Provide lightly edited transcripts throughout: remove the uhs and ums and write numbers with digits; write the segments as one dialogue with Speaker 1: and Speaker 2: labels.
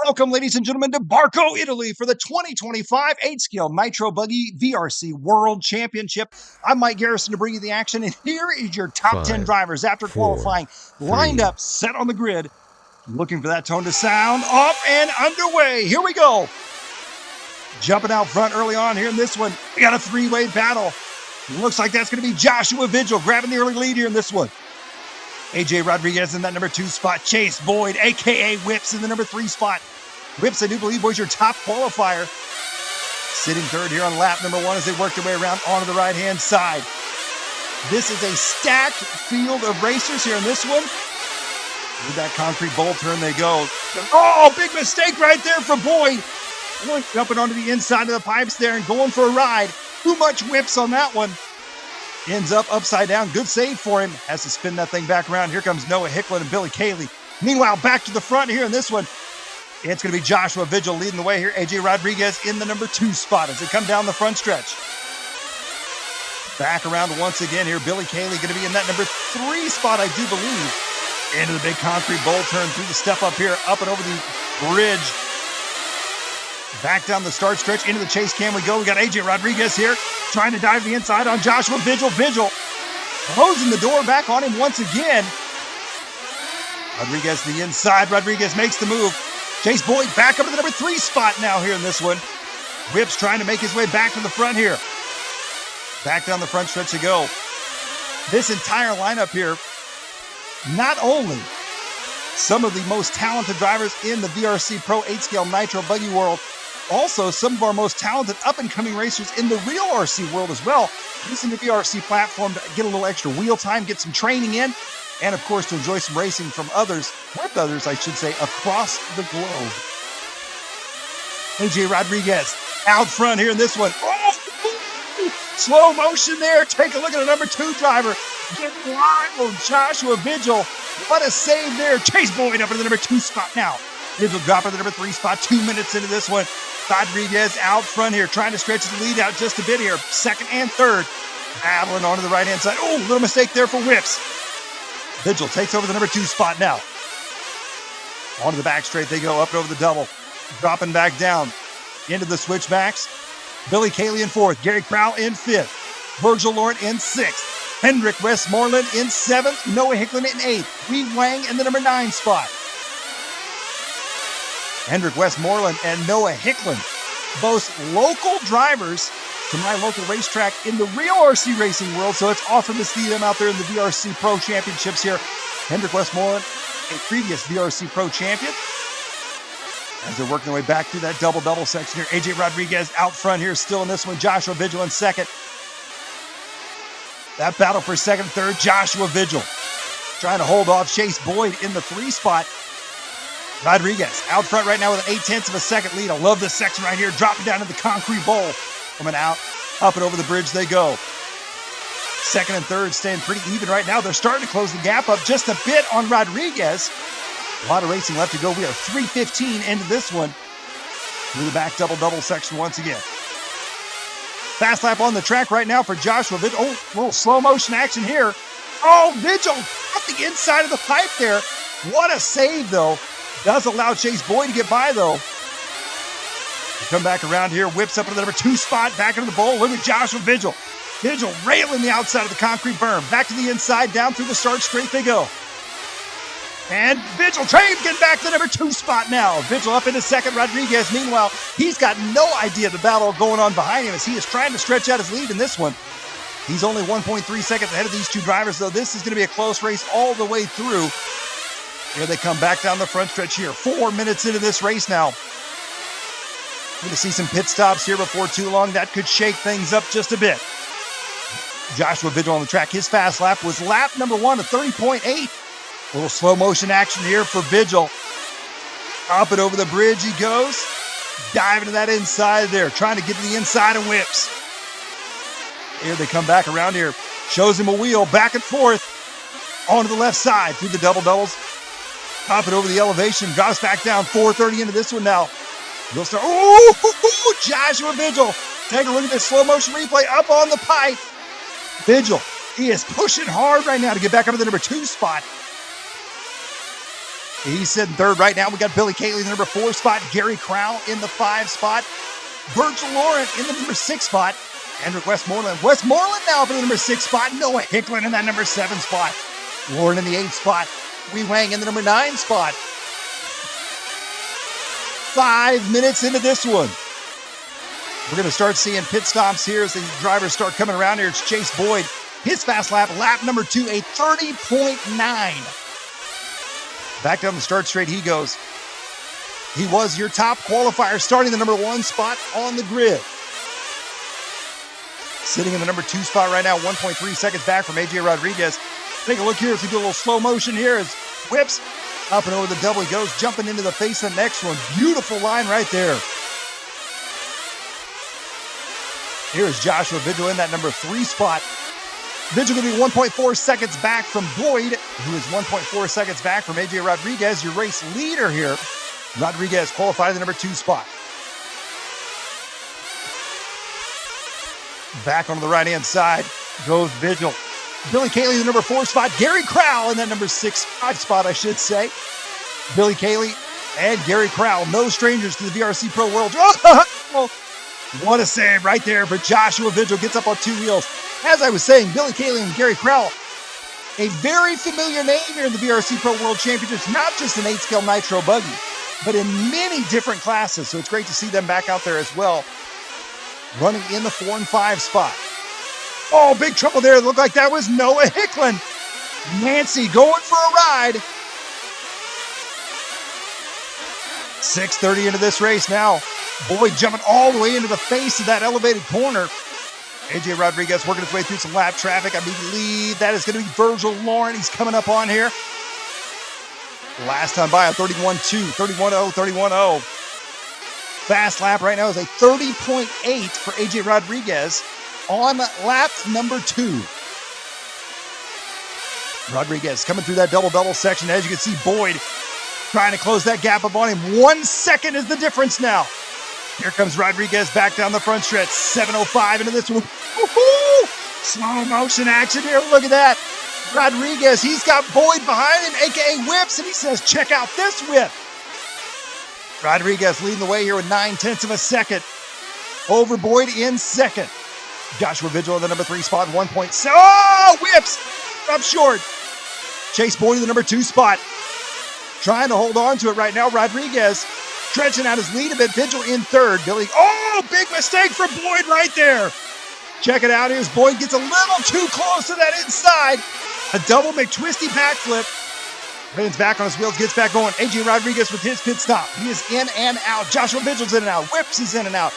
Speaker 1: Welcome, ladies and gentlemen, to BARCO, Italy for the 2025 8-scale Nitro Buggy VRC World Championship. I'm Mike Garrison to bring you the action, and here is your top 10 drivers after qualifying, lined up, set on the grid, looking for that tone to sound, off and underway. Here we go. Jumping out front early on here in this one, we got a three-way battle. Looks like that's going to be Joshua Vigil grabbing the early lead here in this one. AJ Rodriguez in that number 2 spot. Chase Boyd, a.k.a. Whips, in the number 3 spot. Whips, I do believe, was your top qualifier. Sitting third here on lap number 1 as they work their way around onto the right-hand side. This is a stacked field of racers here in this one. With that concrete bowl turn they go. Oh, big mistake right there for Boyd. Jumping onto the inside of the pipes there and going for a ride. Too much Whips on that one. Ends up upside down. Good save for him. Has to spin that thing back around. Here comes Noah Hicklin and Billy Cayley. Meanwhile, back to the front here in this one. It's going to be Joshua Vigil leading the way here. AJ Rodriguez in the number 2 spot as they come down the front stretch. Back around once again here. Billy Cayley going to be in that number 3 spot, I do believe. Into the big concrete bowl turn through the step up here, up and over the bridge. Back down the start stretch, into the chase cam we go. We got AJ Rodriguez here, trying to dive the inside on Joshua Vigil. Vigil closing the door back on him once again. Rodriguez to the inside. Rodriguez makes the move. Chase Boyd back up to the number 3 spot now here in this one. Whips trying to make his way back to the front here. Back down the front stretch to go. This entire lineup here, not only some of the most talented drivers in the VRC-Pro 8-scale Nitro Buggy world, also some of our most talented up-and-coming racers in the real RC world as well, using the VRC platform to get a little extra wheel time, get some training in, and of course to enjoy some racing from others, with others I should say, across the globe. AJ Rodriguez out front here in this one. Oh, slow motion there. Take a look at the number 2 driver. Get wild, Joshua Vigil. What a save there. Chase Boyd up in the number 2 spot now. Vigil dropping the number 3 spot. 2 minutes into this one. Rodriguez out front here, trying to stretch the lead out just a bit here. Second and third. Battling onto the right-hand side. Oh, little mistake there for Whips. Vigil takes over the number 2 spot now. Onto the back straight they go, up and over the double. Dropping back down into the switchbacks. Billy Cayley in 4th. Gary Crowell in 5th. Virgil Lord in 6th. Hendrick Westmoreland in 7th. Noah Hicklin in 8th. Wee Wang in the number 9 spot. Hendrick Westmoreland and Noah Hicklin, both local drivers to my local racetrack in the real RC racing world, so it's awesome to see them out there in the VRC Pro Championships here. Hendrick Westmoreland, a previous VRC Pro champion. As they're working their way back through that double-double section here. AJ Rodriguez out front here, still in this one. Joshua Vigil in 2nd. That battle for 2nd, 3rd, Joshua Vigil trying to hold off Chase Boyd in the 3 spot. Rodriguez out front right now with an 0.8 of a second lead. I love this section right here, dropping down in the concrete bowl. Coming out, up and over the bridge they go. 2nd and 3rd staying pretty even right now. They're starting to close the gap up just a bit on Rodriguez. A lot of racing left to go. We are 3:15 into this one. Through the back double-double section once again. Fast lap on the track right now for Joshua Vigil. Oh, little slow motion action here. Oh, Vigil at the inside of the pipe there. What a save, though. Does allow Chase Boyd to get by, though. Come back around here, whips up into the number 2 spot, back into the bowl. Look at Joshua Vigil. Vigil railing the outside of the concrete berm. Back to the inside, down through the start straight they go. And Vigil getting back to the number 2 spot now. Vigil up into 2nd. Rodriguez, meanwhile, he's got no idea the battle going on behind him as he is trying to stretch out his lead in this one. He's only 1.3 seconds ahead of these 2 drivers, though. This is going to be a close race all the way through. Here they come back down the front stretch here. 4 minutes into this race now. Going to see some pit stops here before too long. That could shake things up just a bit. Joshua Vigil on the track. His fast lap was lap number 1 at 30.8. A little slow motion action here for Vigil. Up and over the bridge he goes. Diving to that inside there. Trying to get to the inside and Whips. Here they come back around here. Shows him a wheel. Back and forth. Onto the left side. Through the double-doubles. Up and over the elevation. Drops back down. 4:30 into this one now. We'll start. Oh, Joshua Vigil. Take a look at this slow motion replay up on the pipe. Vigil, he is pushing hard right now to get back up to the number 2 spot. He's sitting third right now. We got Billy Cayley in the number 4 spot. Gary Crowell in the 5 spot. Virgil Laurent in the number 6 spot. Hendrick Westmoreland. Westmoreland now up in the number 6 spot. Noah Hicklin in that number 7 spot. Lauren in the 8th spot. Wei Wang in the number 9 spot. 5 minutes into this one. We're going to start seeing pit stops here as the drivers start coming around here. It's Chase Boyd. His fast lap number 2, a 30.9. Back down the start straight he goes. He was your top qualifier, starting the number 1 spot on the grid. Sitting in the number 2 spot right now, 1.3 seconds back from AJ Rodriguez. Take a look here as we do a little slow motion here as whips up and over the double. He goes, jumping into the face of the next one. Beautiful line right there. Here is Joshua Vigil in that number 3 spot. Vigil going to be 1.4 seconds back from Boyd, who is 1.4 seconds back from AJ Rodriguez, your race leader here. Rodriguez qualified in the number 2 spot. Back onto the right-hand side goes Vigil. Billy Cayley in the number 4 spot. Gary Crowell in that number 5 spot, I should say. Billy Cayley and Gary Crowell, no strangers to the VRC-Pro World. Oh, what a save right there for Joshua Vigil. Gets up on 2 wheels. As I was saying, Billy Cayley and Gary Crowell, a very familiar name here in the VRC-Pro World Championships, not just an 8-scale nitro buggy, but in many different classes. So it's great to see them back out there as well, running in the 4 and 5 spot. Oh, big trouble there. It looked like that was Noah Hicklin. Nancy going for a ride. 6:30 into this race now. Boyd jumping all the way into the face of that elevated corner. AJ Rodriguez working his way through some lap traffic. I believe that is going to be Virgil Laurent. He's coming up on here. Last time by a 31.2, 31.0, 31.0. Fast lap right now is a 30.8 for AJ Rodriguez on lap number 2. Rodriguez coming through that double-double section. As you can see, Boyd trying to close that gap up on him. 1 second is the difference now. Here comes Rodriguez back down the front stretch. 7:05 into this one. Woo-hoo! Slow motion action here. Look at that. Rodriguez, he's got Boyd behind him, a.k.a. whips, and he says, check out this whip. Rodriguez leading the way here with 9/10 of a second. Over Boyd in second. Joshua Vigil in the number 3 spot, 1.7. Oh, whips! Up short. Chase Boyd in the number 2 spot. Trying to hold on to it right now. Rodriguez stretching out his lead a bit. Vigil in third. Billy, oh, big mistake for Boyd right there. Check it out. Here's Boyd, gets a little too close to that inside. A double McTwisty backflip. Lands back on his wheels, gets back going. AJ Rodriguez with his pit stop. He is in and out. Joshua Vigil's in and out. Whips is in and out.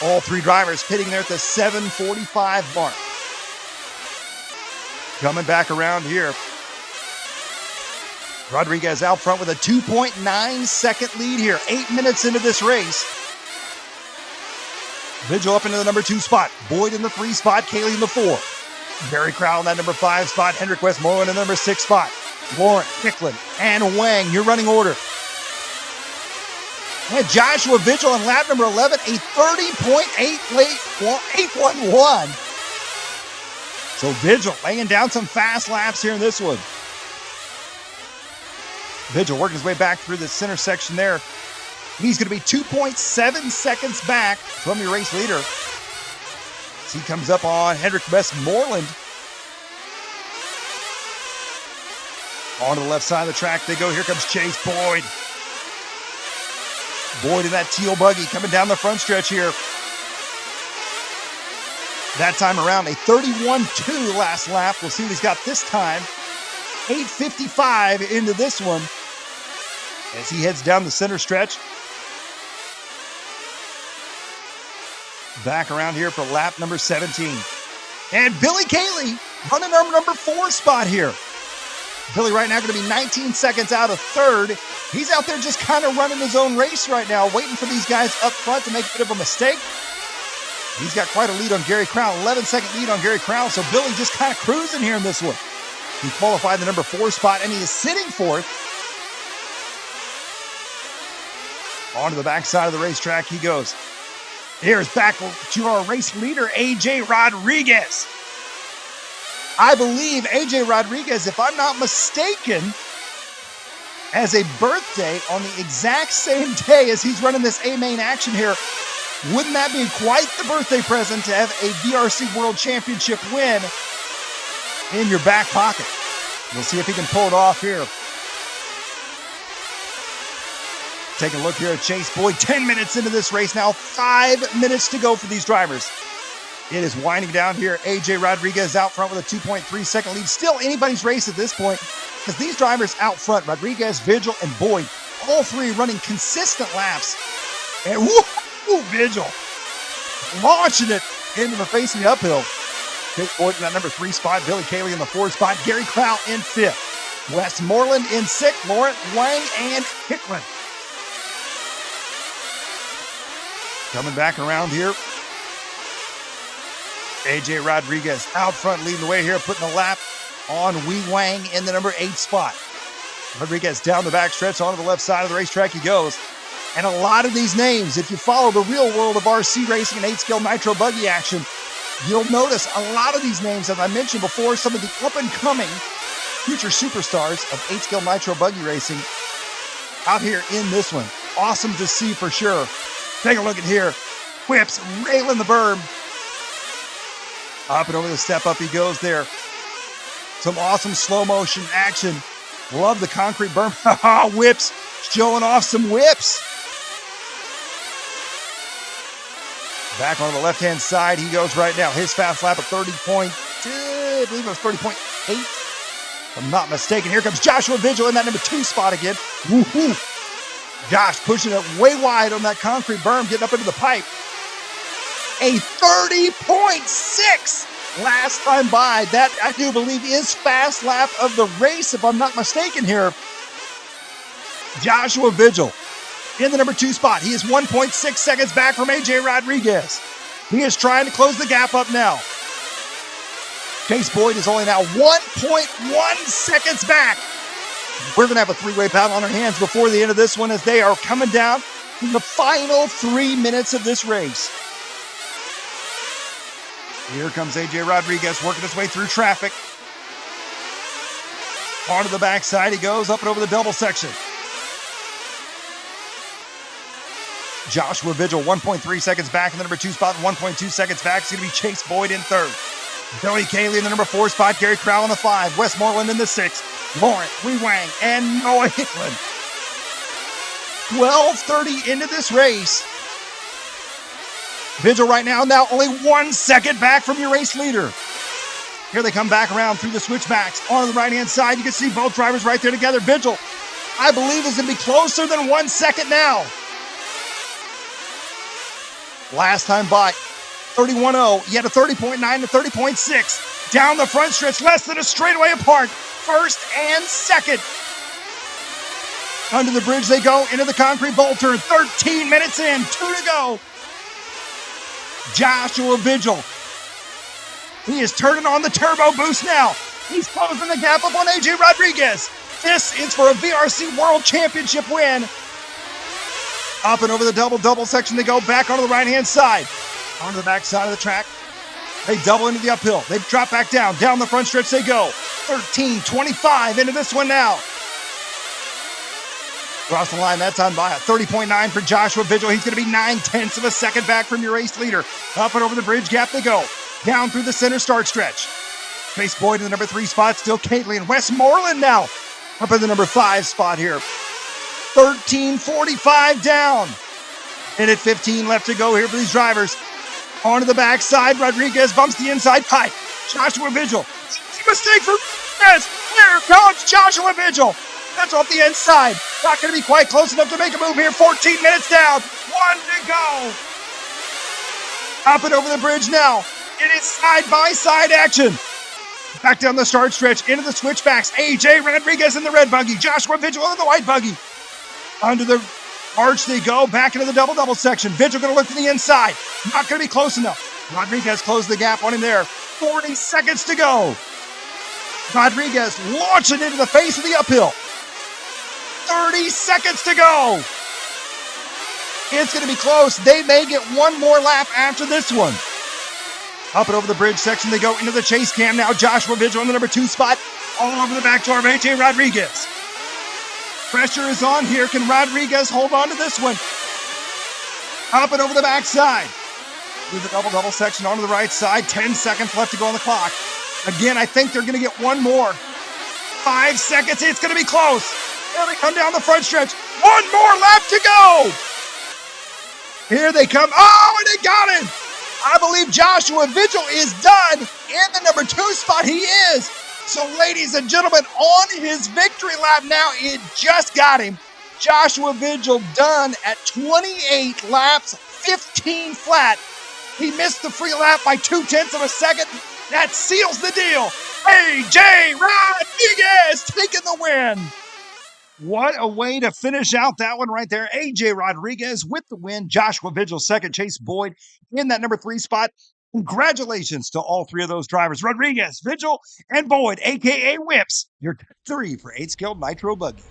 Speaker 1: All 3 drivers pitting there at the 7:45 mark. Coming back around here. Rodriguez out front with a 2.9 second lead here. 8 minutes into this race. Vigil up into the number 2 spot. Boyd in the 3 spot. Cayley in the 4. Gary Crowell in that number 5 spot. Hendrick Westmoreland in the number 6 spot. Laurent, Hicklin, and Wang, your running order. And Joshua Vigil in lap number 11, a 30.811. So Vigil laying down some fast laps here in this one. Vigil working his way back through the center section there. He's going to be 2.7 seconds back from your race leader. As he comes up on Hendrick Westmoreland. On to the left side of the track they go. Here comes Chase Boyd. Boyd in that teal buggy coming down the front stretch here. That time around, a 31.2 last lap. We'll see what he's got this time. 8:55 into this one as he heads down the center stretch. Back around here for lap number 17. And Billy Cayley running our number 4 spot here. Billy right now going to be 19 seconds out of third. He's out there just kind of running his own race right now, waiting for these guys up front to make a bit of a mistake. He's got quite a lead on Gary Crowell, 11-second lead on Gary Crowell, so Billy just kind of cruising here in this one. He qualified the number 4 spot, and he is sitting fourth. Onto the backside of the racetrack he goes. Here's back to our race leader, AJ Rodriguez. I believe AJ Rodriguez, if I'm not mistaken, has a birthday on the exact same day as he's running this A-main action here. Wouldn't that be quite the birthday present to have a VRC World Championship win in your back pocket? We'll see if he can pull it off here. Take a look here at Chase Boyd. 10 minutes into this race now. 5 minutes to go for these drivers. It is winding down here. AJ Rodriguez out front with a 2.3 second lead. Still anybody's race at this point because these drivers out front, Rodriguez, Vigil, and Boyd, all three running consistent laps. And woo, Vigil launching it into the face of the uphill. Chase Boyd in that number 3 spot. Billy Cayley in the 4 spot. Gary Crowell in 5th. Westmoreland in 6th. Laurent Wang and Hicklin. Coming back around here. AJ Rodriguez out front leading the way here, putting a lap on Wei Wang in the number 8 spot. Rodriguez down the backstretch onto the left side of the racetrack he goes. And a lot of these names, if you follow the real world of RC racing and 8-scale nitro buggy action, you'll notice a lot of these names, as I mentioned before, some of the up-and-coming future superstars of 8-scale nitro buggy racing out here in this one. Awesome to see for sure. Take a look at here. Whips railing the berm. Up and over the step up he goes there. Some awesome slow motion action. Love the concrete berm. Whips, showing off some whips. Back on the left-hand side he goes right now. His fast lap of 30.2, I believe it was 30.8. If I'm not mistaken. Here comes Joshua Vigil in that number 2 spot again. Woohoo! Josh pushing it way wide on that concrete berm, getting up into the pipe. A 30.6 last time by. That, I do believe, is fast lap of the race, if I'm not mistaken here. Joshua Vigil in the number 2 spot. He is 1.6 seconds back from AJ Rodriguez. He is trying to close the gap up now. Chase Boyd is only now 1.1 seconds back. We're going to have a 3-way battle on our hands before the end of this one as they are coming down in the final 3 minutes of this race. Here comes AJ Rodriguez working his way through traffic. Onto the backside he goes, up and over the double section. Joshua Vigil, 1.3 seconds back in the number 2 spot, 1.2 seconds back. It's going to be Chase Boyd in 3rd. Billy Cayley in the number 4 spot, Gary Crowell in the 5, Westmoreland in the 6th, Laurent Wei Wang, and Noah Hicklin. 12:30 into this race. Vigil right now only 1 second back from your race leader. Here they come back around through the switchbacks. On the right-hand side, you can see both drivers right there together. Vigil, I believe, is going to be closer than 1 second now. Last time by, 31.0. You had a 30.9 to 30.6. Down the front stretch, less than a straightaway apart. First and second. Under the bridge they go, into the concrete bowl turn. 13 minutes in, 2 to go. Joshua Vigil. He is turning on the turbo boost now. He's closing the gap up on AJ Rodriguez. This is for a VRC World Championship win. Up and over the double section they go, back onto the right-hand side. Onto the back side of the track. They double into the uphill. They drop back down. Down the front stretch they go. 13:25 into this one now. Across the line that time by a 30.9 for Joshua Vigil. He's going to be 9/10 of a second back from your race leader. Up and over the bridge gap they go. Down through the center start stretch. Chase Boyd in the number 3 spot. Still Cayley and Westmoreland now. Up in the number 5 spot here. 13:45 down. And at 15 left to go here for these drivers. Onto the backside, Rodriguez bumps the inside pipe. Joshua Vigil. Mistake for Rodriguez. Here comes Joshua Vigil. That's off the inside. Not going to be quite close enough to make a move here. 14 minutes down. 1 to go. Up and over the bridge now. It is side-by-side action. Back down the start stretch, into the switchbacks. AJ Rodriguez in the red buggy. Joshua Vigil in the white buggy. Under the arch they go, back into the double section. Vigil going to look to the inside. Not going to be close enough. Rodriguez closed the gap on him there. 40 seconds to go. Rodriguez launching into the face of the uphill. 30 seconds to go. It's going to be close. They may get one more lap after this one. Up and over the bridge section they go, into the chase cam now. Joshua Vigil in the number 2 spot. All over the back door of AJ Rodriguez. Pressure is on here. Can Rodriguez hold on to this one? Hopping over the backside. Through the double section onto the right side. 10 seconds left to go on the clock. Again, I think they're going to get one more. 5 seconds. It's going to be close. Here they come down the front stretch. One more lap to go. Here they come. Oh, and they got him. I believe Joshua Vigil is done. In the number 2 spot, he is. So, ladies and gentlemen, on his victory lap now, it just got him. Joshua Vigil done at 28 laps, 15 flat. He missed the free lap by 0.2 of a second. That seals the deal. AJ Rodriguez taking the win. What a way to finish out that one right there. AJ Rodriguez with the win. Joshua Vigil second. Chase Boyd in that number 3 spot. Congratulations to all 3 of those drivers. Rodriguez, Vigil, and Boyd, a.k.a. Whips. Your 3 for 8 Skilled Nitro Buggy.